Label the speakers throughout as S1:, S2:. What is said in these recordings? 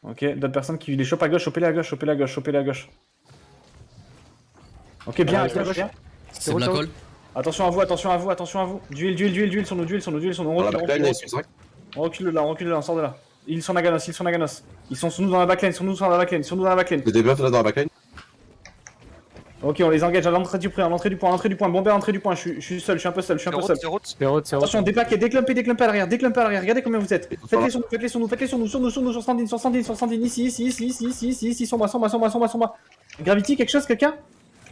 S1: Ok, d'autres personnes qui les chopent à gauche, chopez-les à gauche, chopez-les à gauche, chopez-les à gauche. Ok, bien, à gauche, bien.
S2: C'est Black Hole.
S1: Attention à vous, attention à vous, attention à vous. Duel sur nous, duel sur nous, duel sur nous. On recule là, on sort de là. Ils sont Naganos, ils sont Naganos. Ils sont sur nous dans la backline, sur nous dans la backline, sur nous dans la backline.
S3: Des debuffs là dans la backline.
S1: Ok, on les engage à l'entrée du point, à l'entrée du point, bombé à l'entrée du point. Je suis seul, je suis un peu seul, Attention, déplaquez à l'arrière, regardez combien vous êtes. Faites-les sur nous, sur Sandine, ici, sur moi. Gravity, quelque chose, quelqu'un?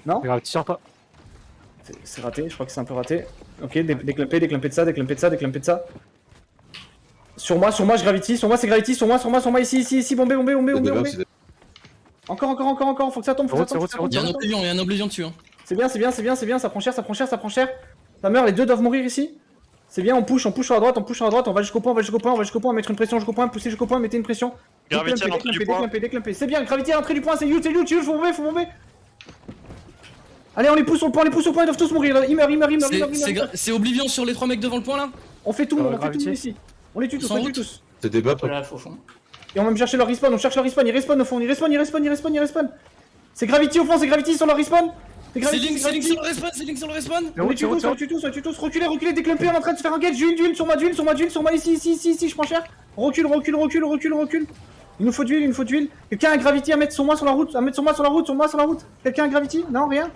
S1: Non?
S4: Gravity, sors pas.
S1: C'est raté, je crois que c'est un peu raté. Ok, déclampé de ça. Sur moi, je gravity, sur moi, ici, bombé. Encore, faut que ça tombe,
S2: Il y a un oblivion dessus. Hein.
S1: C'est bien, ça prend cher. Ça meurt, les deux doivent mourir ici. C'est bien, on push sur la droite, on va jusqu'au point, mettre une pression jusqu'au point, pousser jusqu'au point, mettez une pression.
S5: Gravity à l'entrée du point.
S1: Déclampé. C'est bien, gravity à l'entrée du point, c'est you, faut bomber. Allez, on les pousse au point, ils doivent tous mourir, ils meurent.
S2: C'est Oblivion sur les 3 mecs devant le point là.
S1: On fait tout ici. On les tue tous.
S3: C'est des buffs.
S2: Voilà, au fond.
S1: Et on va me chercher leur respawn, ils respawn au fond, ils respawn. C'est Gravity au fond, c'est sur leur respawn.
S2: C'est Link sur le respawn.
S1: On les tue tous, reculez, déclampé, on est en train de se faire un get, duel sur moi, ici, je prends cher. On recule. Il nous faut duel. Quelqu'un a Gravity à mettre sur moi sur la route, Quelqu'un a Gravity? Non, rien?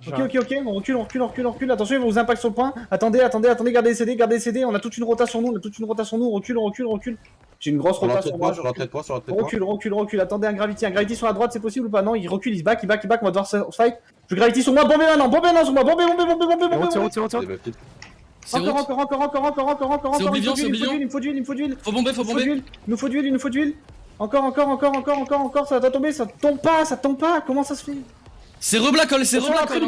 S1: Ok, on recule, attention, ils vont vous impacter sur le point. Attendez, gardez les CD, on a toute une rota sur nous, on recule. J'ai une grosse rota sur moi.
S3: Sur l'entrée de point.
S1: Recule, attendez un Gravity sur la droite, c'est possible ou pas? Non, il recule, il se back, on va devoir se fight. Je Gravity sur moi, bombez maintenant sur moi, bombez.
S2: C'est
S1: Encore.
S2: C'est Oblivion.
S1: Il me faut duel.
S2: Faut bomber.
S1: Il nous faut duel. Encore, ça doit tomber, ça tombe pas, comment ça se fait?
S2: C'est re-Black Hole,
S1: À l'entrée du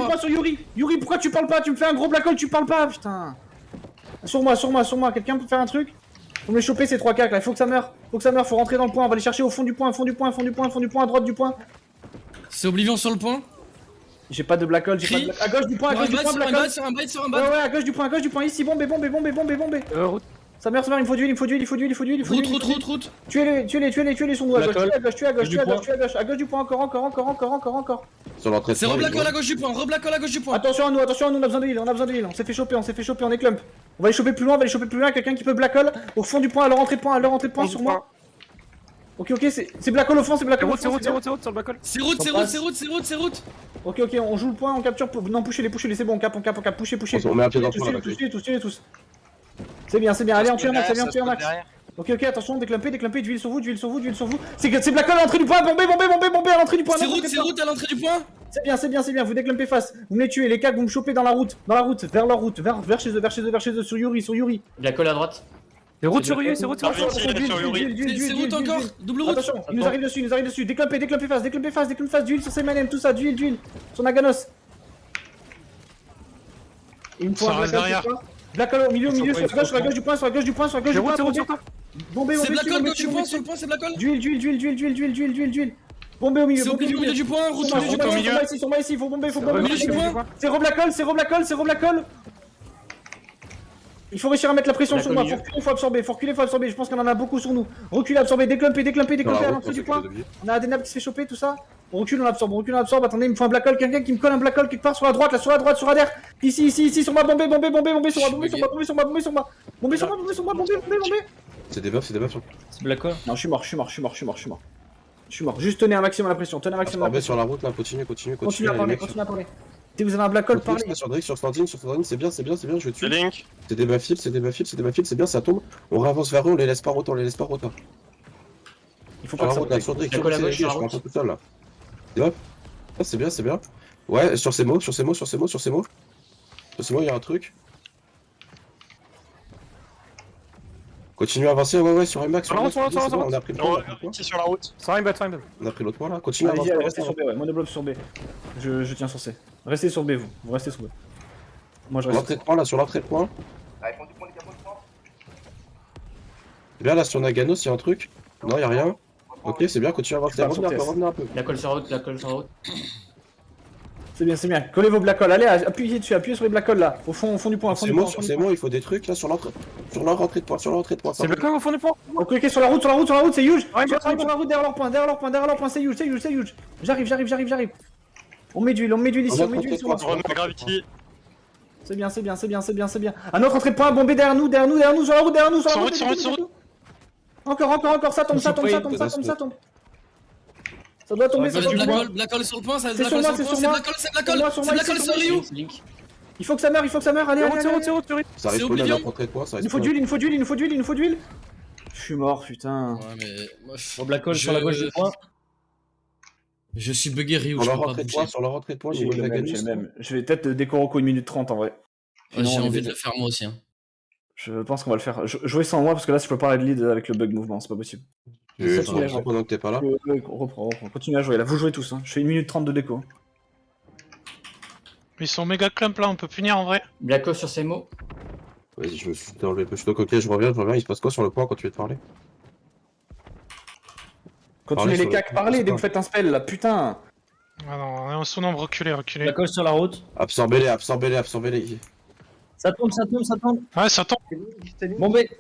S1: point sur Yuri. Yuri, pourquoi tu parles pas? Tu me fais un gros Black Hole, tu parles pas, putain. Sur moi, quelqu'un peut faire un truc? Faut me les choper ces 3 cacs là, il faut que ça meure, faut rentrer dans le point, on va les chercher au fond du point, à droite du point.
S2: C'est Oblivion sur le point.
S1: J'ai pas de Black Hole, à gauche du point, Black Hole.
S2: Sur un bait.
S1: Ouais, à gauche du point, ici, bombez. Ça meurt, il me faut duel.
S2: Route.
S1: Tuez-les sur nous, à gauche du point, encore.
S3: Sur l'entrée de
S2: C'est
S3: point.
S2: re-Black Hole à gauche du point.
S1: Attention à nous, on a besoin de heal, on s'est fait choper, on est clump. On va les choper plus loin, quelqu'un qui peut Black Hole au fond du point, à leur entrée de point, sur moi. Ok, c'est Black Hole au fond,
S4: C'est route sur le Black Hole.
S2: C'est route.
S1: Ok, on joue le point, on capture, non, poussez-les, c'est bon, on cap, poussez.
S3: On met un pied dans le point là.
S1: Tuez tous. C'est bien, allez, on tue un max, Ok, attention, déclampé, d'huile sur vous. C'est Black Hole à l'entrée du point, bombez à l'entrée du point.
S2: C'est route à l'entrée du point.
S1: C'est bien, vous déclampez face. Vous me les tuez, les cacs, vous me chopez dans la route, vers leur route, vers chez eux, sur Yuri.
S6: Black Hole à droite.
S4: C'est route sur Yuri,
S2: C'est route encore. Double route.
S1: Attention, il nous arrive dessus, déclampé face, d'huile sur ses manettes, tout ça, d'huile, sur Naganos. Il me faut un Black Hole au milieu, sur la gauche du point, bombé,
S2: C'est Black Hole gauche du point, sur le point, c'est Black Hole.
S1: D'huile. Bombé au milieu,
S2: C'est au milieu du point, route
S1: sur moi ici, faut bomber. C'est re Black Hole. Il faut réussir à mettre la pression sur moi, faut absorber, je pense qu'on en a beaucoup sur nous. Reculez, absorber, déclampé à l'entrée du point. On a Adenab qui se fait choper, tout ça. On recule, on absorbe, attendez, il me faut un Black Hole, quelqu'un qui me colle un Black Hole quelque part sur la droite, sur Adair. Ici, sur moi, bombé, sur moi.
S3: C'est des buffs.
S6: C'est Black Hole.
S1: Non, je suis mort. Juste tenez un maximum la pression,
S3: Sur la route là, continue.
S1: Continuez à parler. Si vous avez un Black Hole, parlez.
S3: Sur Sandine, c'est bien, je tue.
S5: C'est Link.
S3: C'est des buffs, c'est bien, ça tombe. On réavance vers eux, on les laisse pas roter.
S1: Il faut pas que ça
S3: route, sur Drake, je prends un peu tout seul là. C'est bien. Ouais, sur ces mots, il y a un truc. Continue à avancer, ouais, sur un max.
S4: Sur la route.
S3: On a pris le point.
S5: Sur la route.
S4: Sur un bot.
S3: On a pris l'autre point là. Continue à
S1: Allez-y,
S3: avancer.
S1: restez sur B, monobloc sur B. Je tiens sur C. Restez sur B, vous restez sur B. Moi je reste.
S3: L'entrée de point là, sur l'entrée de point. Bien là, sur Naganos, il y a un truc. Non, il y a rien. Ok, c'est bien, continue à avancer. Revenez un peu.
S6: Black Hole sur route.
S1: C'est bien, c'est bien. Collez vos black holes. Allez, appuyez dessus, appuyez sur les black holes là. Au fond du point, au fond
S3: C'est
S1: du
S3: moi,
S1: point.
S3: sur ces mots, il faut des trucs là sur l'entrée. Sur leur rentrée de point, sur leur rentrée de point.
S4: C'est Black Hole au fond du pont.
S1: Ok, sur la route, c'est huge. Sur la route, derrière leur point, c'est huge. J'arrive. On met d'huile ici, on met d'huile sur moi.
S5: On remet Gravity.
S1: C'est bien. Un autre entrée de point, bombé derrière nous, sur la route,
S5: Sur route.
S1: Encore, ça tombe. Ça doit tomber, ça doit tomber.
S2: Black Hole sur le point, ça va être
S1: C'est
S2: Black
S1: sur
S2: Hole
S1: moi,
S2: sur le point, c'est Black Hole, c'est Black Hole sur Ryu.
S1: Il faut que ça meure, allez.
S3: Ça arrive pas à la rentrée de point, ça
S1: Il
S3: arrive
S1: nous faut d'huile. Je suis mort, putain.
S2: Ouais, mais.
S6: Bon, Black Hole sur la gauche du point.
S2: Je suis bugué Ryu,
S3: Sur
S2: je
S3: leur
S2: peux pas
S3: rentrée de
S2: bouger.
S3: point, sur leur rentrée de point,
S1: J'ai
S3: niveau de la
S1: le
S3: gagne.
S1: même. Je vais peut-être déco Rocco 1 minute 30 en vrai.
S2: Ouais,
S1: Sinon,
S2: j'ai
S1: on est
S2: envie de
S1: dead.
S2: le faire moi aussi. Hein.
S1: Je pense qu'on va le faire. Jouez sans moi parce que là, je peux pas de lead avec le bug mouvement, c'est pas possible.
S3: Je vais pendant que t'es pas là.
S1: On reprend. Continuez à jouer là. Vous jouez tous. Hein. Je fais 1 minute 30 de déco.
S7: Ils sont méga clump là, on peut punir en vrai.
S6: Black Hole sur ces mots.
S3: Vas-y, je me suis enlevé le push. Donc, ok, je reviens. Il se passe quoi sur le point quand tu veux te parler?
S1: Continuez
S3: Parlez
S1: les
S3: sur
S1: cacs,
S3: le-
S1: parlez dès que vous faites un spell là, putain.
S7: Ah non, on est en sous-nombre, reculez.
S6: Black Hole sur la route.
S3: Absorbez-les.
S6: Ça tombe.
S7: Ouais, ça tombe.
S6: Bombé.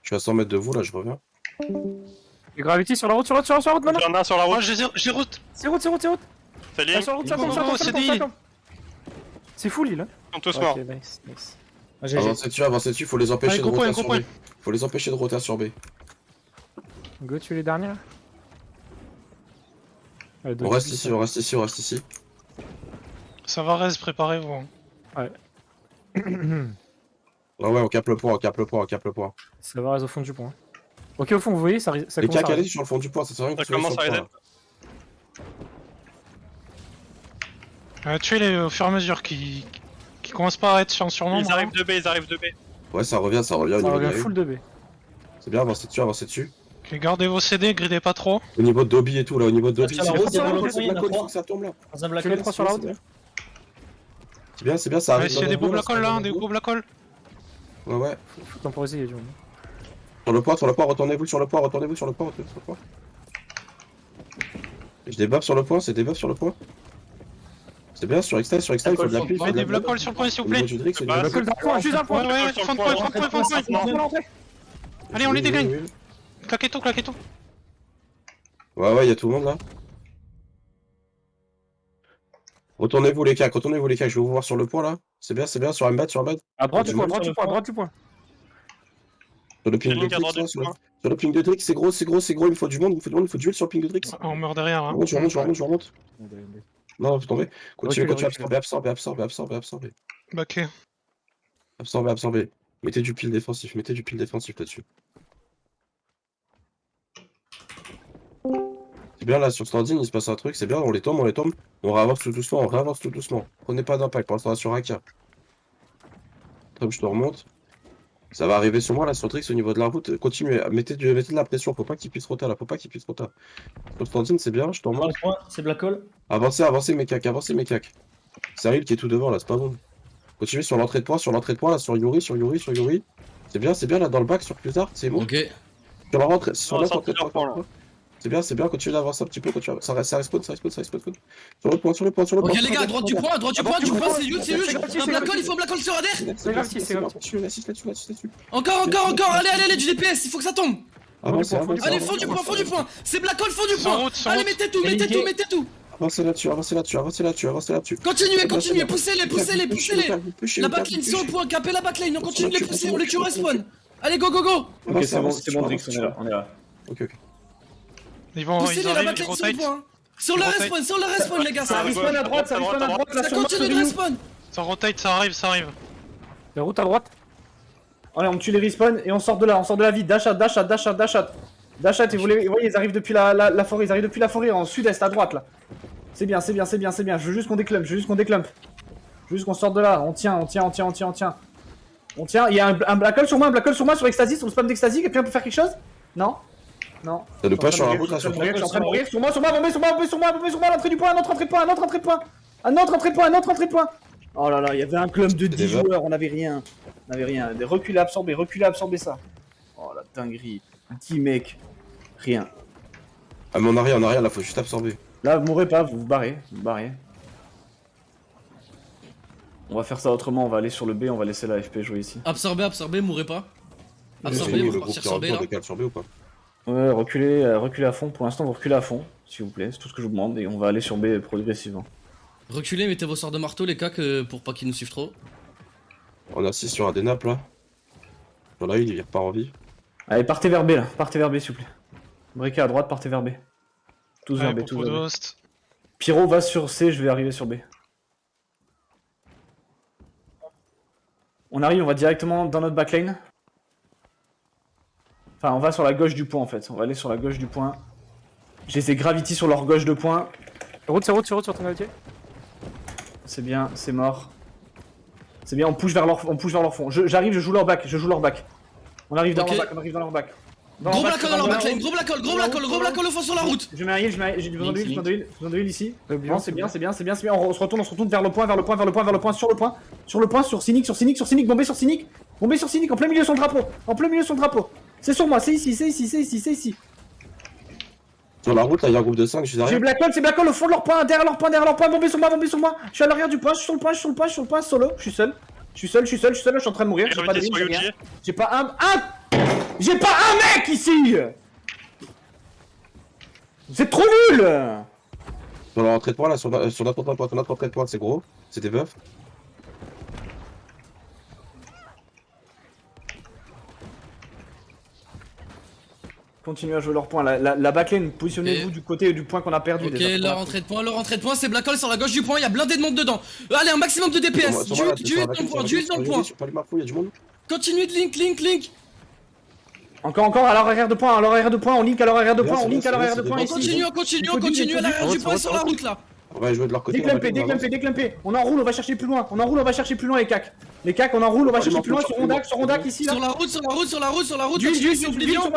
S3: Je suis à 100 mètres de vous là, je reviens.
S4: Et Gravity sur la route, maintenant.
S5: Il y en a sur la
S7: Moi,
S5: route.
S7: j'ai route.
S4: C'est route.
S5: C'est ligne.
S4: Sur la route, ça
S7: Go, go, go, c'est dit.
S4: tombe. C'est full, il.
S5: Ils sont tous morts.
S4: Ok, nice.
S3: Avancez dessus, faut les empêcher
S7: Allez,
S3: de
S7: gros point,
S3: roter sur
S7: gros
S3: B. Faut les empêcher de roter sur B.
S4: Go, tu es les derniers là. Allez,
S3: On reste ici.
S7: Ça va, reste, préparez-vous.
S3: Ouais, on capte le point.
S4: Ça va rester au fond du point. Ok, au fond, vous voyez, ça
S3: Les
S4: commence
S3: cacs,
S4: à
S3: allez sur le fond du point, ça sert à rien que
S5: Ça
S3: tu sois
S5: commence
S3: sur le
S5: à
S3: point,
S7: Tuez-les au fur et à mesure qui commencent pas à être sur un surnom.
S5: Ils arrivent de B.
S3: là. Ouais, ça revient au
S4: Ça
S3: niveau de
S4: revient
S3: la
S4: full de B.
S3: C'est bien, avancez dessus.
S7: Ok, gardez vos CD, gridez pas trop.
S3: Au niveau de Dobby et tout, là, au niveau de Dobby.
S6: Sur la route, il y a
S3: C'est
S6: il y en a
S3: Black Hole, il faut
S6: trois.
S3: que ça tombe là.
S6: Dans un Black
S4: Tu les
S6: Hole.
S4: trois sur la route.
S3: C'est bien, ça
S7: Ouais,
S3: arrive.
S7: s'il y a des beaux black holes là, des gros black holes.
S3: Ouais.
S4: Faut temporiser, il y a du monde.
S3: Sur le point, retournez-vous sur le point. J'ai des buffs sur le point, c'est des buffs sur le point. C'est bien, sur Extase, il faut de la pile.
S7: Mettez des black holes sur le point, s'il vous plaît.
S3: Du Drix, c'est
S5: Bah,
S3: bien.
S4: Black Hole d'un point, juste un point.
S7: Ouais, fin de point. Allez, on les dégagne. Claquez tout.
S3: Ouais, il y a tout le monde là. Retournez-vous les cacs, je vais vous voir sur le point là. C'est bien, sur Mbad.
S4: À droite du
S3: Du
S4: point,
S3: monde
S4: droite du point.
S3: Sur le ping de
S5: Ligne à
S3: Drix,
S5: droite
S3: là,
S5: du
S3: sur
S5: point.
S3: le ping de Drix, c'est gros, il me faut du monde, il faut du heal sur le ping de Drix.
S7: On meurt derrière. Hein.
S3: Je remonte. Non, vous tombez. Continue,
S4: Recule.
S3: absorber.
S7: Baqué.
S3: Absorber. Mettez du pile défensif là-dessus. C'est bien là, sur standing, il se passe un truc, c'est bien, on les tombe. On réavance tout doucement. Prenez pas d'impact, pour l'instant sur AK. Comme je te remonte. Ça va arriver sur moi là, sur Drix au niveau de la route. Continuez, mettez de la pression, faut pas qu'il puisse roter là, Sur standing, c'est bien, je te
S6: Dans
S3: remonte.
S6: le point, c'est Black Hole.
S3: Avancez mes cacs. C'est Ariel qui est tout devant là, c'est pas bon. Continuez sur l'entrée de point là, sur Yuri. C'est bien là dans le bac sur Clusard, c'est bon.
S2: Ok.
S3: Sur la rentrée, sur
S5: On
S3: la
S5: va
S3: rentrée de
S5: sortir
S3: point.
S5: le point, là.
S3: C'est bien, continuez d'avancer un petit peu, ça respawn. Sur le point.
S2: Ok les gars, à droite du point, c'est huge. Un Black Hole, il faut un Black Hole sur Adair.
S4: C'est Gravity.
S3: Là-dessus.
S2: Encore, allez, du DPS, il faut que ça tombe.
S3: Avancez
S2: Allez, fond du point. C'est Black Hole, fond du
S7: Sans
S2: point.
S7: route, sans
S2: Allez,
S7: route.
S2: mettez tout.
S3: Avancez là-dessus.
S2: Continuez, poussez-les. La backline sur le point, capez la backline, on continue de les pousser, on les tue au respawn. Allez, go.
S1: Ok, c'est bon, Drix, on est là.
S3: Ok.
S7: Ils
S2: Poussez-les, la
S7: arrivent, ils
S2: backline sur le
S7: rotate.
S2: point. Sur le respawn, les gars,
S1: Ça respawn à droite, là,
S2: Ça
S1: sur
S2: continue de
S1: Ryu.
S2: respawn.
S7: Ça rotate, ça arrive.
S4: La route à droite.
S1: Allez, on tue les respawns et on sort de là vite. Dash out. Et vous voyez, ils arrivent depuis la forêt, en sud-est à droite là. C'est bien. Je veux juste qu'on déclump. Juste qu'on sorte de là. On tient. Il y a un black hole sur moi, sur Ecstasy, sur le spam d'Ecstasy. Quelqu'un peut faire quelque chose? Non.
S3: T'as de pas sur la route là, sur
S1: Je suis en train de mourir. Sur moi, à l'entrée du point, un autre entrée de point. Oh là là, il y avait un club de 10 joueurs, on avait rien. Reculer, absorber ça. Oh la dinguerie. 10 mecs. Rien.
S3: Ah mais en arrière là, faut juste absorber.
S1: Là, vous mourrez pas, vous vous barrez. Vous vous barrez. On va faire ça autrement, on va aller sur le B, on va laisser la FP jouer ici.
S2: Absorbez, mourrez pas.
S3: C'est
S2: Absorbez,
S3: nous,
S2: on
S3: le
S2: va
S3: groupe
S2: partir
S3: qui
S2: sur B
S3: retourne,
S2: là.
S3: décale sur B ou pas?
S1: Ouais, reculez à fond. Pour l'instant, vous reculez à fond, s'il vous plaît. C'est tout ce que je vous demande et on va aller sur B progressivement.
S2: Reculez, mettez vos sorts de marteau les cacs pour pas qu'ils nous suivent trop.
S3: On assiste sur un des nappes là. Sur la il repart en vie.
S1: Allez, partez vers B là, partez vers B s'il vous plaît. Briquet à droite, partez vers B. Tous vers
S7: Ouais,
S1: B, tous
S7: beaucoup de
S1: vers B.
S7: host.
S1: Pyro va sur C, je vais arriver sur B. On arrive, on va directement dans notre backlane. Enfin, on va sur la gauche du point en fait. On va aller sur la gauche du point. J'ai ces Gravity sur leur gauche de point.
S4: Route sur ton gravité.
S1: C'est bien, c'est mort. C'est bien, on push vers leur fond. J'arrive, je joue leur back. On arrive dans
S2: Ok.
S1: leur back, on arrive dans leur back.
S2: Gros black hole dans leur backline, gros black hole au fond sur la route.
S1: Je mets un heal, j'ai besoin de heal ici.
S4: Link.
S1: Non, c'est bien. On se retourne vers le point, sur le point, sur Cynic, bombé sur Cynic, en plein milieu de son drapeau. C'est sur moi, c'est ici.
S3: Sur la route là, il y a un groupe de 5, je suis
S1: J'ai
S3: derrière.
S1: Black Hole, c'est Black Hole au fond de leur point, derrière leur point, bombé sur moi. Je suis à l'arrière du point, je suis sur le point, solo, je suis seul, je suis en train de mourir, j'ai pas de
S5: Gravité
S1: heal,
S5: sur
S1: j'ai rien.
S5: Yuji.
S1: J'ai pas un mec ici. C'est trop nul.
S3: Sur leur entrée de point là, sur notre entrée de point, c'est gros. C'est des buffs.
S1: Continuez à jouer leur point, la backlane, positionnez-vous
S2: Et-
S1: du côté du point qu'on a perdu.
S2: Ok,
S1: déjà.
S2: leur entrée de point, c'est Black Hole sur la gauche du point, il y a blindé de monde dedans. Allez, un maximum de DPS,
S3: Sur moi, là,
S2: du
S3: sur la
S2: dans le
S3: vacuum,
S2: point,
S3: sur la
S2: du dans le
S3: vacuum,
S2: point.
S3: sur Palumafou, il y a du monde.
S2: Continuez de link.
S1: Encore, à leur arrière de point, on link à leur arrière de point,
S3: Bien, c'est bien,
S1: point
S3: c'est
S1: ici.
S2: On continue à l'arrière du point sur la route là.
S3: On va jouer de leur côté.
S1: Déclumpé. On enroule, on va chercher plus loin les cacs. Les cacs, on enroule, on va chercher plus loin sur Rondac ici là.
S2: Sur la route,
S1: D'huile
S2: continuez sur Oblivion.
S1: sur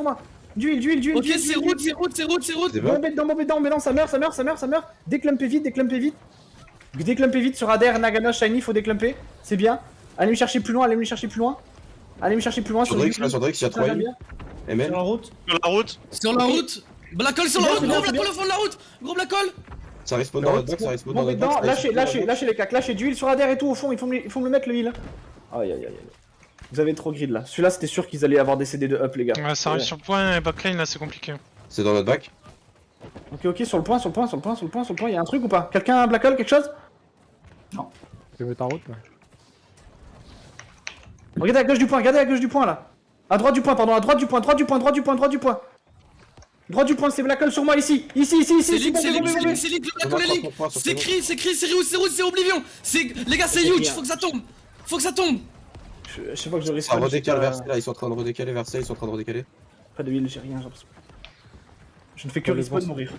S1: moi. D'huile.
S2: Ok, c'est route.
S3: Des buffs.
S1: Bombé dedans, ça meurt. Déclumpé vite. Déclumpé vite sur Adair, Nagana, Shiny, faut déclumper. C'est bien. Allez me chercher plus loin,
S3: Sur Drix, là, sur Drix, il y a 3 heals. ML.
S6: Sur la route.
S5: Sur la route.
S2: Black Hole sur la route, gros Black Hole au fond de la route. Gros Black Hole.
S3: Ça respawn dans notre back, ça respawn dans
S1: Bombé
S3: notre back.
S1: dedans, lâchez les cacs, lâchez d'huile sur Adair et tout au fond, il faut me le mettre le heal. Aïe. Vous avez trop grid là. Celui-là, c'était sûr qu'ils allaient avoir des CD de up, les gars.
S7: Ouais, ça arrive sur le point et backline là, c'est compliqué.
S3: C'est dans notre back.
S1: Ok, sur le point, il y a un truc ou pas? Quelqu'un a Black Hole, quelque chose?
S4: Je vais mettre en route. Ouais.
S1: Regardez à gauche du point là. À droite du point, droit du point, c'est Black Hole sur moi ici.
S2: C'est Link,
S1: bombé.
S2: le Black Hole est Link. C'est Chris, c'est route, c'est Oblivion. Les gars, c'est huge, faut que ça tombe.
S1: Je sais pas que je risque.
S3: Ça redécale vers C là, ils sont en train de redécaler vers C,
S1: Pas de heal, j'ai rien, j'ai l'impression. Je ne fais que
S4: Pas les
S1: respawn
S4: bons.
S1: mourir.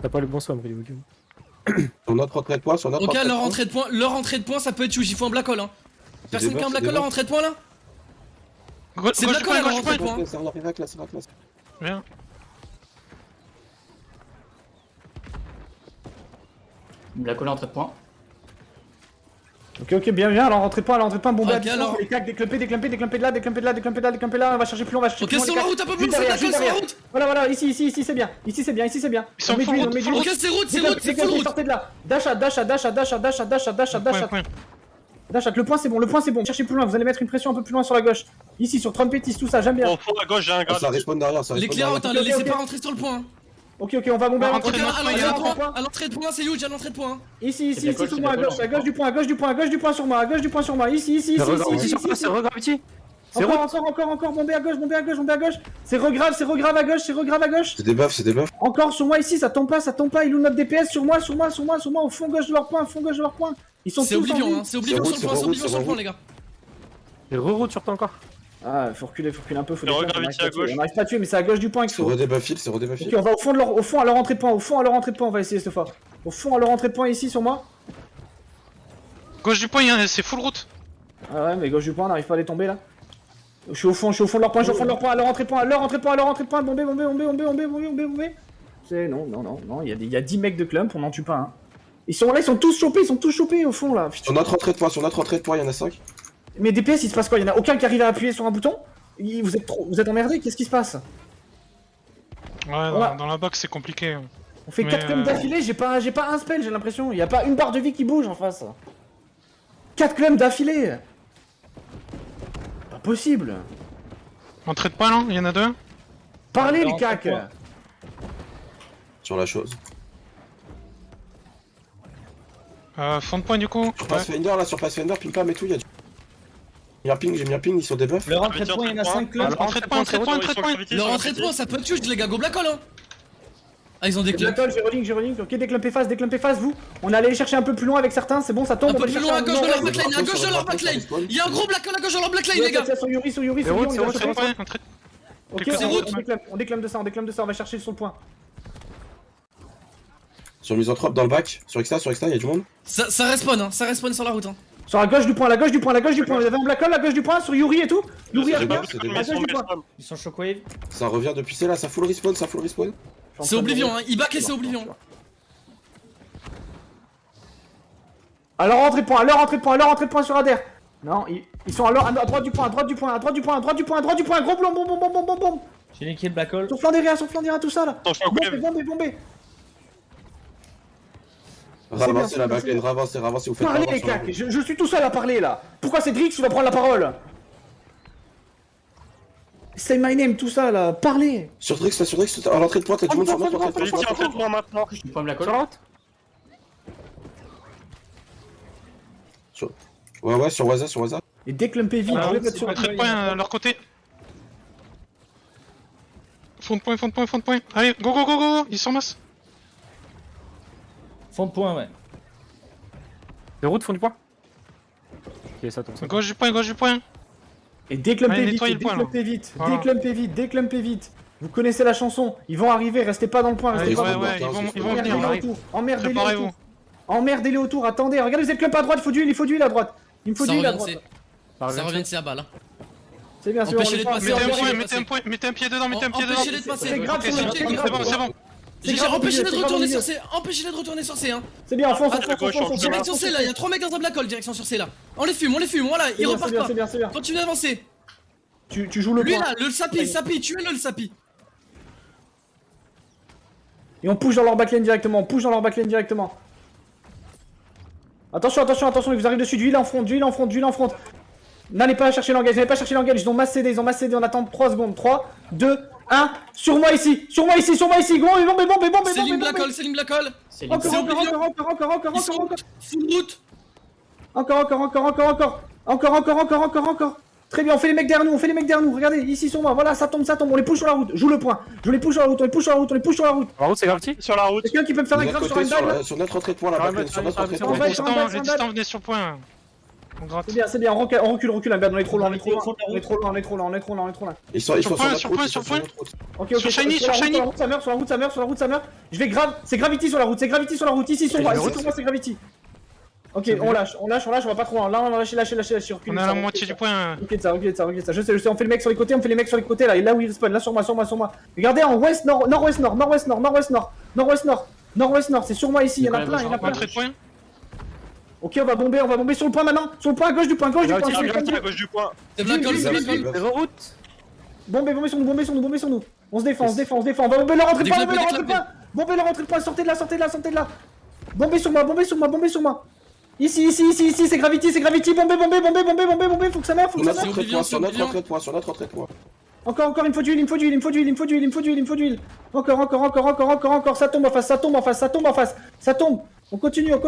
S4: T'as pas le bon soin, Brillo.
S3: Sur notre entrée de point,
S2: Ok, leur entrée de point, ça peut être huge, il faut un Black Hole. Personne qui a un Black Hole leur entrée de point là? C'est Black Hole leur entrée de point.
S3: C'est la classe.
S7: Bien.
S6: Black Hole entrée de point.
S1: Ok, bien, alors rentrez pas, bombé à
S2: Ok,
S1: distance,
S2: alors.
S1: les claques, déclumpé de là, on va chercher plus loin,
S2: Ok, sur la route, un peu plus, c'est Black Hole sur la route.
S1: Voilà, ici c'est bien.
S7: Ils sont
S1: On met
S7: full
S1: d'huile,
S7: route,
S1: on met
S7: full
S1: d'huile.
S2: Ok, c'est route, c'est full route.
S1: Sortez de là. Dash,
S7: Point.
S1: le point c'est bon, cherchez plus loin, vous allez mettre une pression un peu plus loin sur la gauche. Ici, sur Trumpetis, tout ça, j'aime bien.
S5: Au fond à gauche, j'ai un
S3: Ça
S5: grade.
S3: respawn derrière, ça
S2: Les
S3: respawn
S2: clear
S3: derrière.
S2: out, les laissez
S1: ok.
S2: pas rentrer sur le point.
S1: Ok, on va bomber à
S7: Rentrez
S1: l'entrée
S7: dans
S1: de
S7: le
S1: point.
S2: À l'entrée de point, c'est huge, à l'entrée de point.
S1: Ici,
S6: Black Hole,
S1: sur
S6: c'est
S1: moi, à
S6: Black Hole,
S1: gauche du point, à gauche du point sur moi, ici.
S4: C'est regravity. C'est
S1: Encore, bomber à gauche. C'est regrave à gauche.
S3: C'est des buffs.
S1: Encore sur moi ici, ça tombe pas, il ou notre DPS sur moi, au fond gauche de leur point, Ils sont
S2: C'est
S1: tous en
S2: Oblivion,
S1: vie.
S2: hein, c'est Oblivion sur le point, c'est Oblivion sur le point, les gars.
S4: Et re-route sur toi encore.
S1: Ah, faut reculer un peu, faut
S5: Le
S1: défendre,
S5: regravity à gauche.
S1: on n'arrive pas à tuer, mais c'est à gauche du point qu'il
S3: C'est
S1: faut.
S3: redebuff heal.
S1: Ok, on va au fond à leur entrée de point, on va essayer cette fois. Au fond à leur entrée de point ici sur moi.
S7: Gauche du point, c'est full route.
S1: Ah ouais, mais gauche du point, on n'arrive pas à les tomber là. Je suis au fond de leur point, à leur entrée de point, bombé. C'est non, il y a 10 mecs de clump, on n'en tue pas un. Ils sont tous chopés au fond là. Putain.
S3: Sur notre entrée de point, il y en a 5.
S1: Mais DPS, il se passe quoi? Il y en a aucun qui arrive à appuyer sur un bouton? Vous êtes emmerdés, qu'est-ce qui se passe?
S7: Ouais, dans la box, c'est compliqué.
S1: On fait
S7: Mais,
S1: 4 clubs d'affilée, j'ai pas un spell, j'ai l'impression. Y a pas une barre de vie qui bouge en face. 4 clubs d'affilée. Pas possible.
S7: Entrée de point là, il y en a 2.
S1: Parlez les
S6: Alors,
S1: cacs.
S6: pourquoi
S3: Sur la chose.
S7: Fond de point du coup.
S3: Sur Pathfinder là, sur Pathfinder, ping pam et tout, y'a du. J'ai mis un ping, ils sont des buffs.
S6: Le rentrée de point, il y en a 5 clubs.
S7: Entrée de point, entrée de point, entrée de point.
S2: Leur entrée de point, ça peut être huge, les gars, go Black Hole, hein. Ah, ils ont des clubs.
S1: Black Hole, j'ai rolling. Ok, déclumpez face, vous. On allait chercher un peu plus loin avec certains, c'est bon, ça tombe.
S2: Un
S1: on
S2: peu
S1: va
S2: plus
S1: chercher
S2: loin à gauche de leur
S1: nord-ouest.
S2: backline, à gauche de leur backline. Il y a un gros Black Hole à gauche de leur backline, les gars.
S1: Sur Yuri,
S4: C'est route, c'est route.
S7: Entrée de point, entrée.
S1: Ok,
S7: C'est
S2: route.
S1: on déclame de ça, on va chercher sur le point.
S3: Sur Misanthrope dans le bac, sur Exta, y'a du monde.
S2: Ça respawn, hein, ça respawn sur la route, hein.
S1: Sur la gauche du point, Vous avez un Black Hole, la gauche du point, sur Yuri et tout. Yuri à
S3: C'est
S1: gauche,
S3: des buffs, c'est des
S1: à
S3: buffs.
S1: gauche du point.
S6: Ils sont shockwave.
S3: Ça revient depuis, c'est là, ça full respawn.
S2: C'est Oblivion, hein, il back et c'est Oblivion.
S1: À leur entrée de point, sur Adair. Non, ils sont à droite du point, gros blond,
S6: J'ai niqué le Black Hole.
S1: sur flanc derrière, tout ça là.
S5: Attention,
S1: Bombé.
S3: Ravancez la
S1: c'est
S3: backline,
S1: bien.
S3: ravancez, vous faites
S1: Parlez les
S3: avancer la
S1: cacs,
S3: route.
S1: je suis tout seul à parler là. Pourquoi c'est Drix qui va prendre la parole? Say my name, tout ça là, parlez.
S3: Sur Drix, à l'entrée de point, t'as du monde sur notre entrée de
S5: Vas-y,
S3: point.
S5: entrée de point maintenant.
S6: Je prends Black
S4: Sur
S6: Hole.
S4: la route.
S3: Ouais, sur Waza.
S1: Et déclumpez vite,
S6: Ah,
S1: jouez
S6: c'est
S1: votre sur
S6: pas
S7: Entrée de point à leur côté. Fond de point. Allez, go, ils sont masse.
S6: Fond de point, ouais.
S4: De route, fond du point. Ok, ça tombe.
S7: Gauche du point.
S1: Et déclumpez
S7: Allez,
S1: vite,
S7: nettoyez le point, là. Voilà.
S1: déclumpez vite. Vous connaissez la chanson, ils vont arriver, restez pas dans le point, restez
S7: Ouais,
S1: pas dans le
S7: ouais,
S1: point.
S7: ils vont venir, on arrive. Préparez-vous.
S1: Emmerdez-les autour, attendez, regardez, vous êtes clump à droite, il faut d'huile à droite. Il me faut
S2: Ça
S1: d'huile à
S2: revient de
S1: droite.
S2: C. Ça revient de C à balle, hein.
S1: C'est bien sûr.
S2: Empêchez-les de passer,
S7: Mettez un pied dedans,
S2: Empêchez-les de passer.
S1: C'est grave,
S7: Ok, c'est bon.
S2: J'ai empêché-les de retourner sur C. Empêchez-les de retourner sur C, hein.
S1: C'est bien, fonce.
S2: Direction C là, il y a 3 mecs dans un Black Hole, direction sur C là. On les fume, voilà, ils repartent pas.
S1: C'est bien.
S2: Continuez d'avancer.
S1: Tu joues le
S2: Lui
S1: point.
S2: là, le Sapi, tuez-le le Sapi.
S1: Et on push dans leur backline directement, Attention, ils vous arrivent dessus, d'huile en front. N'allez pas chercher l'engage, ils ont mass CD, on attend 3 secondes. 3, 2, 1, sur moi ici, gros, bombez.
S2: C'est ligne Black Hole.
S6: C'est libre.
S1: Encore.
S2: Full route.
S1: Encore. Très bien, on fait les mecs derrière nous, regardez, ici sur moi, voilà, ça tombe, on les push sur la route, joue le point, on les push sur la route.
S4: La route, c'est Gravity.
S5: Sur la route.
S1: Quelqu'un qui peut me faire un
S3: De
S1: grave
S3: notre
S1: sur
S3: côté,
S1: une balle?
S3: sur notre entrée de point, la backline, sur notre entrée de point.
S7: Les distants venaient sur point. On gratte.
S1: C'est bien, on recule, on est trop loin, on est trop loin.
S3: Ils sont sur notre
S7: sur
S3: route,
S7: point,
S3: ils sont
S7: sur point.
S3: notre route.
S1: Ok,
S7: Sur Shiny,
S1: sur
S7: Shiny.
S1: la route, ça meurt. Je vais grave, c'est Gravity sur la route, ici sur moi, c'est Gravity. Ok, on lâche, on va pas trop loin, là on lâche, recule.
S7: On est à la moitié du point.
S1: Ok de ça, je sais, on fait les mecs sur les côtés, là, et là où ils respawnent, là sur moi. Regardez en ouest, nord-ouest nord, c'est sur moi ici, il y en a plein.
S7: Entrée de point.
S1: Ok, on va bomber sur le point maintenant, sur le point à gauche du point,
S5: À gauche du point.
S2: C'est Black Hole, c'est Black Hole.
S4: C'est route.
S1: Bomber sur nous, on se défend, on va bomber leur entrée de point, sortez de là. Bombez sur moi. Ici, c'est Gravity, bombez, faut que ça meure,
S3: Sur notre entrée de point.
S1: Encore, il me faut d'huile. Encore, ça tombe en face. On continue, à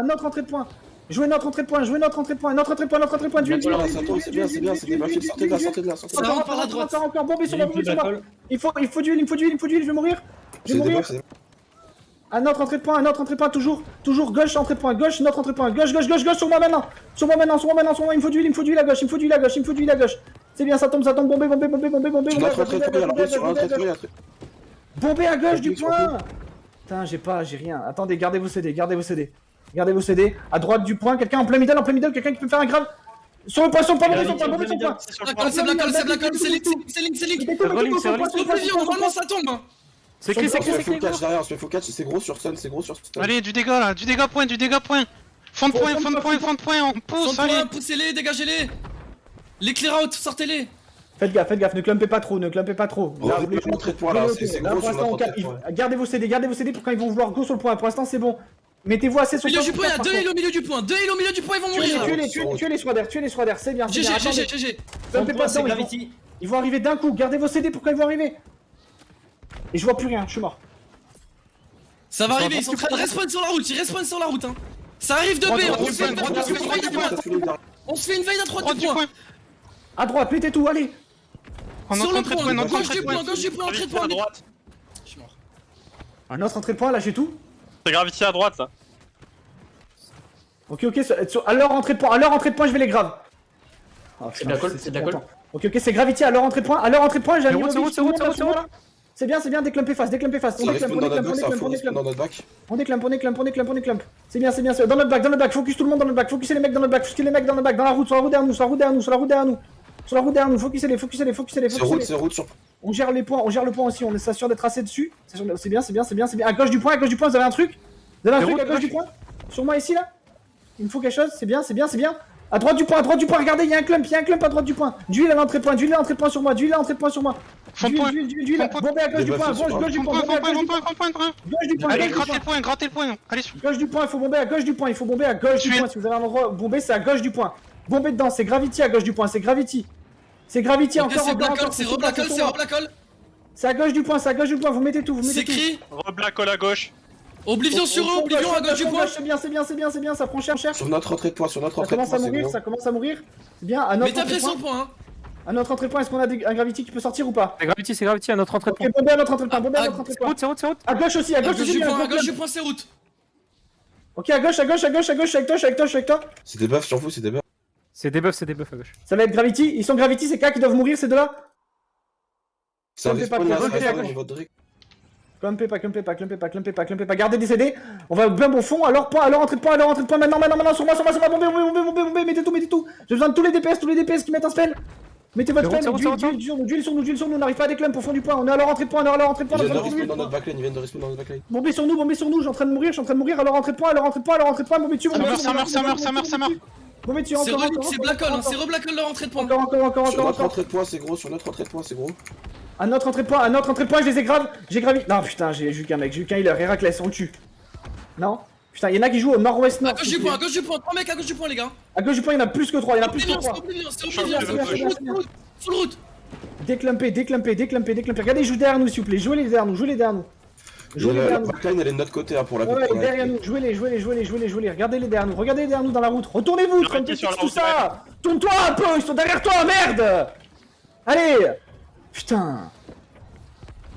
S1: notre entrée de point. Jouez notre entrée de point, d'huile.
S3: C'est bien, sortez de là.
S2: Ça rentre par la droite.
S1: Encore, bombez sur moi. Il faut d'huile, je vais mourir. À notre entrée de point, toujours gauche, entrée de point, gauche, notre entrée de point, gauche, sur moi maintenant, il me faut d'huile à gauche, c'est bien, ça tombe, bombez,
S3: Sur notre entrée de point, alors sur l'entrée de point,
S1: bombez à gauche du point. Putain, j'ai rien, attendez, gardez vos CD, à droite du point, quelqu'un en plein middle, quelqu'un qui peut me faire un grave, sur le point, bombez sur le point,
S2: C'est Black Hole, c'est Link. Oblivion, normalement ça tombe, hein.
S4: C'est
S3: On se
S4: clé,
S3: fait full catch derrière, on se fait full catch, c'est gros sur stun.
S7: Allez, du dégât là, du dégât point. Fond de point, on pousse, allez.
S2: Poussez-les, dégagez-les. Les clear out, sortez-les.
S1: gaffe, ne clumpez pas trop, ne clumpez pas trop. Là,
S3: Revenez
S1: vous
S3: sur l'entrée de point, là, c'est
S1: là,
S3: gros
S1: pour
S3: sur
S1: l'instant,
S3: notre
S1: on calme.
S3: entrée de point.
S1: Gardez vos CD pour quand ils vont vouloir go sur le point. Pour l'instant, c'est bon. Mettez-vous assez sur
S2: Milieu
S1: le
S2: du point, il y a deux heals au milieu du point. Deux heals au milieu du point, ils vont mourir.
S1: Tuez les Swaders, c'est bien.
S2: GG,
S1: Attendez,
S2: GG.
S1: clumpez pas
S6: c'est
S1: dedans,
S6: Gravity.
S1: ils vont arriver d'un coup. Gardez vos CD pour quand ils vont arriver. Et je vois plus rien, je suis mort.
S2: Ça va arriver, ils sont en train de respawn sur la route, ils respawn sur la route hein. Ça arrive de B, on se fait une veille à 3 du point.
S1: À droite, mettez tout, allez.
S2: Sur le point, gauche du point, entrée de point.
S5: à droite.
S2: Je suis mort.
S1: Un autre entrée de point, lâchez tout.
S5: C'est Gravity à droite là.
S1: Ok, à leur entrée de point, je vais les grave. Oh,
S6: C'est de la colle, c'est de la colle.
S1: Ok, c'est Gravity à leur entrée de point, j'ai un
S4: C'est route, c'est route.
S1: C'est bien, déclumpez face.
S3: Ça respawn dans notre back, ça respawn dans notre back.
S1: On déclampe. C'est bien. Dans notre back, focus tout le monde dans notre back, focussez les mecs dans notre back, dans la route, sur la route derrière nous, focussez les.
S3: C'est route sur.
S1: On gère le point aussi, on s'assure d'être assez dessus. C'est bien. À gauche du point, vous avez un truc à gauche du point. Sur moi ici là. Il me faut quelque chose, c'est bien. À droite du point, regardez, il y a un clump à droite du point. D'huile à l'entrée de point, sur moi.
S7: Fond de point.
S1: D'huile, bombé à gauche du point, gauche du point,
S7: Allez, grattez le point. Allez,
S1: gauche du point, il faut bomber à gauche du point, Si vous avez un endroit bomber, c'est à gauche du point. Bombez dedans, c'est Gravity à gauche du point, c'est Gravity encore
S2: C'est Blackol, c'est Blackol.
S1: C'est à gauche du point, vous mettez tout,
S2: C'est écrit.
S5: Re-Blackol à gauche.
S2: Oblivion sur eux, Oblivion à gauche du point.
S1: C'est bien, ça prend cher.
S3: Sur notre entrée de point,
S1: Ça commence à mourir. C'est bien, à notre
S2: Mets ta
S1: entrée de
S2: pièce
S1: point.
S2: au point hein.
S1: À notre entrée de point, est-ce qu'on a un Gravity qui peut sortir ou pas?
S4: C'est Gravity à notre entrée de point.
S1: Ok, bombez à notre entrée de point,
S4: C'est route.
S1: À gauche aussi,
S2: À gauche du point, c'est route.
S1: Ok, à gauche, avec toi.
S3: C'est des buffs, j'en fous, c'est des buffs.
S4: C'est des buffs à gauche.
S1: Ça va être Gravity, ils sont Gravity, c'est K qui doivent mourir ces deux-là.
S3: Ça
S1: Clumpez pas,
S3: respawn là, ça
S1: clumpez,
S3: respawn au niveau de Drake.
S1: Clumpez pas, gardez des CD, on va bien bon fond, à leur entrée de point, maintenant, sur moi, bombez, mettez tout. J'ai besoin de tous les DPS qui mettent un spell. Mettez votre spell, d'huile sur nous, on n'arrive pas à des clumps au fond du point, on est à leur entrée de point,
S3: Ils viennent de respawn dans notre backline,
S1: Bombez sur nous, je suis en train de mourir, à leur entrée de point, bombez dessus,
S7: Ça meurt.
S1: bombez dessus,
S2: C'est
S1: encore,
S2: route, c'est Blackol, c'est re-Blackol leur entrée de point.
S3: Sur notre entrée de point, c'est gros.
S1: À notre entrée de point, je les ai grave. J'ai gravi. Non, putain, j'ai vu qu'un mec, healer, Héraclès, on le tue. Non? Putain, y'en a qui jouent au nord-ouest nord.
S2: À gauche du point, 3 mecs à gauche du point, les gars.
S1: À gauche du point, y'en a plus que 3,
S2: Oblivion, c'est Oblivion. Full route.
S1: Déclumpez. Regardez, jouez derrière nous, s'il vous plaît. Jouez derrière nous.
S3: La backline, elle est de notre côté pour la
S1: Ouais, derrière nous, jouez-les. Regardez-les derrière nous dans la route. Retournez-vous, tout ça. Tourne-toi un peu, ils sont derrière toi, merde. Allez. Putain.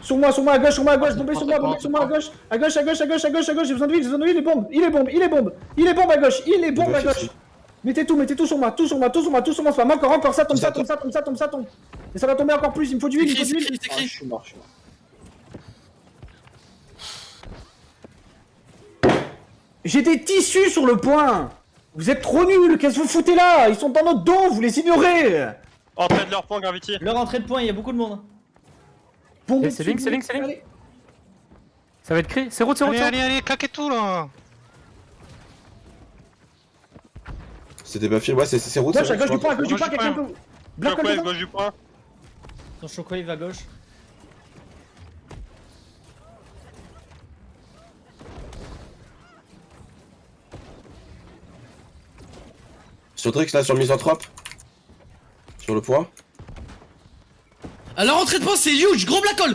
S1: Sur moi, à gauche, bombez sur moi, à gauche. À gauche, j'ai besoin d'huile, il est bombe à gauche. Mettez tout sur moi, spam, encore, ça tombe. Et ça va tomber encore plus, il me faut du huile,
S2: C'est écrit.
S1: Ah, je suis mort. J'ai des tissus sur le point. Vous êtes trop nuls, qu'est-ce que vous foutez là? Ils sont dans notre dos, vous les ignorez.
S5: Entrée de leur point, Gravity.
S6: Leur entrée de point, il y a beaucoup de monde.
S1: Bombez
S4: C'est
S1: dessus,
S4: Link.
S1: allez.
S4: Ça va être créé. C'est route.
S7: Allez, claquez tout là.
S3: C'est des buffs, ouais, c'est route.
S1: À gauche du point, quelqu'un peut... Black
S5: Shockwave,
S1: Hole,
S5: gauche du point.
S6: Son Shockwave à gauche.
S3: Sur Drix là, sur Misanthrope. Sur le point.
S2: À leur entrée de point, c'est huge. Gros Blackol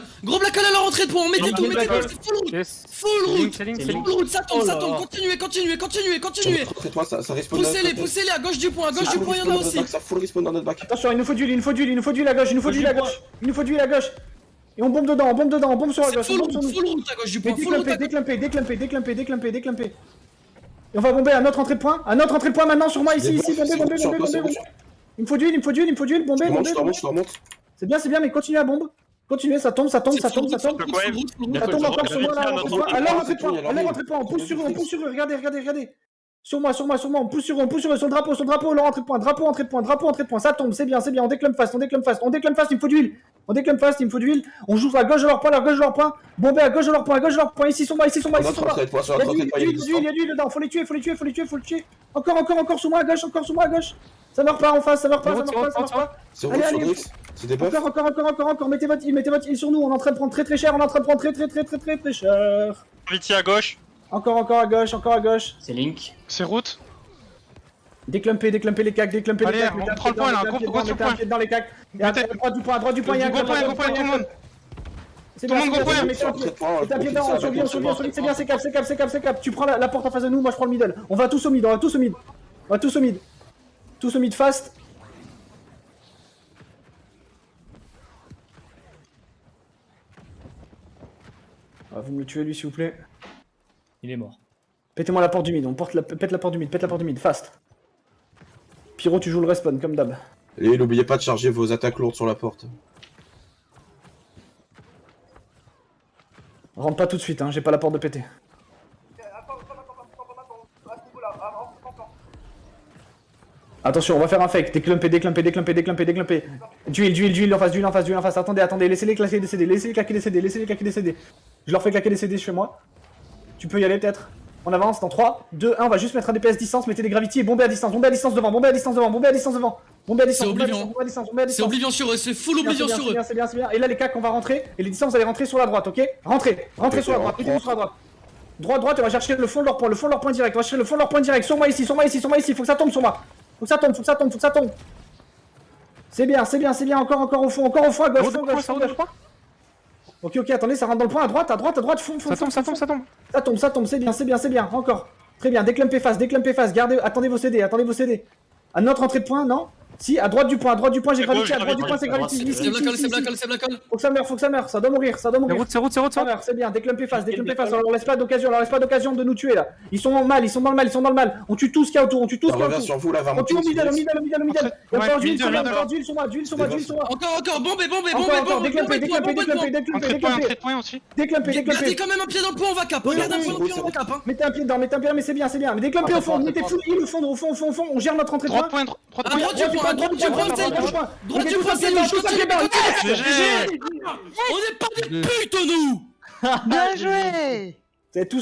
S2: à leur entrée de point. Mettez tout, full route. Full route, ça tombe. Continuez.
S3: Sur notre point, ça respawn.
S2: Poussez-les à gauche du point, il y en a aussi.
S3: Ça full respawn dans notre back.
S1: attention, il nous faut d'huile à gauche. Et on bombe dedans, on bombe sur la gauche,
S2: Full route à gauche du point,
S1: Déclumpez. Et on va bomber à notre entrée de point, maintenant sur moi, ici, bombez. Il me faut d'huile, bombez.
S3: Je te remonte.
S1: C'est bien, mais continuez à bombe. Continuez, ça tombe. Ça tombe encore sur moi, là, à leur entrée de point, on pousse sur eux, regardez. Sur moi, on pousse sur eux, sur le drapeau, leur entrée de point, drapeau, entrée de point, ça tombe, c'est bien, on déclame fast, il me faut d'huile, on joue à gauche de leur point, bombé à gauche de leur point, ici sur moi,
S3: On a 37 points sur la 37 points,
S1: il y a du huile dedans, faut les tuer, encore sur moi à gauche, ça meurt pas en face, ça meurt pas.
S3: C'est
S1: Allez,
S3: route sur
S1: allez.
S3: Drix. C'est des buffs.
S1: Encore, mettez votre heal sur nous, on est en train de prendre très cher, très cher.
S5: Gravity à gauche.
S1: Encore à gauche.
S6: C'est Link.
S7: C'est route.
S1: Déclumpez les cacs,
S7: Allez, on prend le point là, gros sur le point.
S1: dans les cacs. Et à droite du point, il y a un
S7: Gros point, tout le monde.
S1: C'est
S7: Tout le monde, gros point.
S1: C'est un pied dedans, on survit, c'est bien, c'est cap. Tu prends la porte en face de nous, moi je prends le middle. On va tous au mid. Tous au mid fast. Ah, vous me le tuez lui s'il vous plaît.
S6: Il est mort.
S1: Pétez-moi la porte du mid, pète la porte du mid, fast. Pyro, tu joues le respawn comme d'hab.
S3: Et n'oubliez pas de charger vos attaques lourdes sur la porte.
S1: Rentre pas tout de suite, hein, j'ai pas la porte de péter. Attention, on va faire un fake. Déclumpé. D'huile en face. Attendez, laissez-les claquer des CD. Je leur fais claquer des CD chez moi. Tu peux y aller peut-être. On avance dans 3, 2, 1, on va juste mettre un DPS distance, mettez des gravities et bombez à distance devant.
S2: C'est Oblivion sur eux, c'est full Oblivion sur eux.
S1: C'est bien. Et là les cacs on va rentrer, et les distances vous allez rentrer sur la droite, ok. Rentrez sur la droite, mettez-vous sur la droite. Droite, on va chercher le fond de leur point direct, sur moi ici, faut que ça tombe sur moi. Faut que ça tombe. C'est bien, encore au fond à gauche, Ok, attendez, ça rentre dans le point, à droite, fond. Ça tombe, c'est bien, encore. Très bien, déclumpez face, gardez, attendez vos CD. À notre entrée de point, non? Si, à droite du point, j'ai gravité, à droite du point, c'est gravité.
S2: C'est Black Hole.
S1: Faut que ça meure, ça doit mourir.
S4: C'est route.
S1: Ça meurt, c'est bien, déclumpez face, on leur laisse pas d'occasion de nous tuer là. Ils sont dans le mal. On tue tout ce qu'il y a autour,
S3: On revient sur vous là, vers
S1: On tue au middle.
S7: Ouais,
S1: D'huile sur moi.
S2: Encore, bombé,
S1: Encore, déclumpez.
S7: Entrée de point aussi.
S2: Gardez quand même un pied dans le point, on va cap. Regardez un point on va cap.
S1: Mettez un pied dedans, mais c'est bien. Mais déclumpez au fond, mettez full heal au fond, on gère notre entrée de point.
S7: Droite point.
S2: Droite du point, c'est nous. On est pas des putes, nous.
S8: Bien joué!
S1: C'est tout.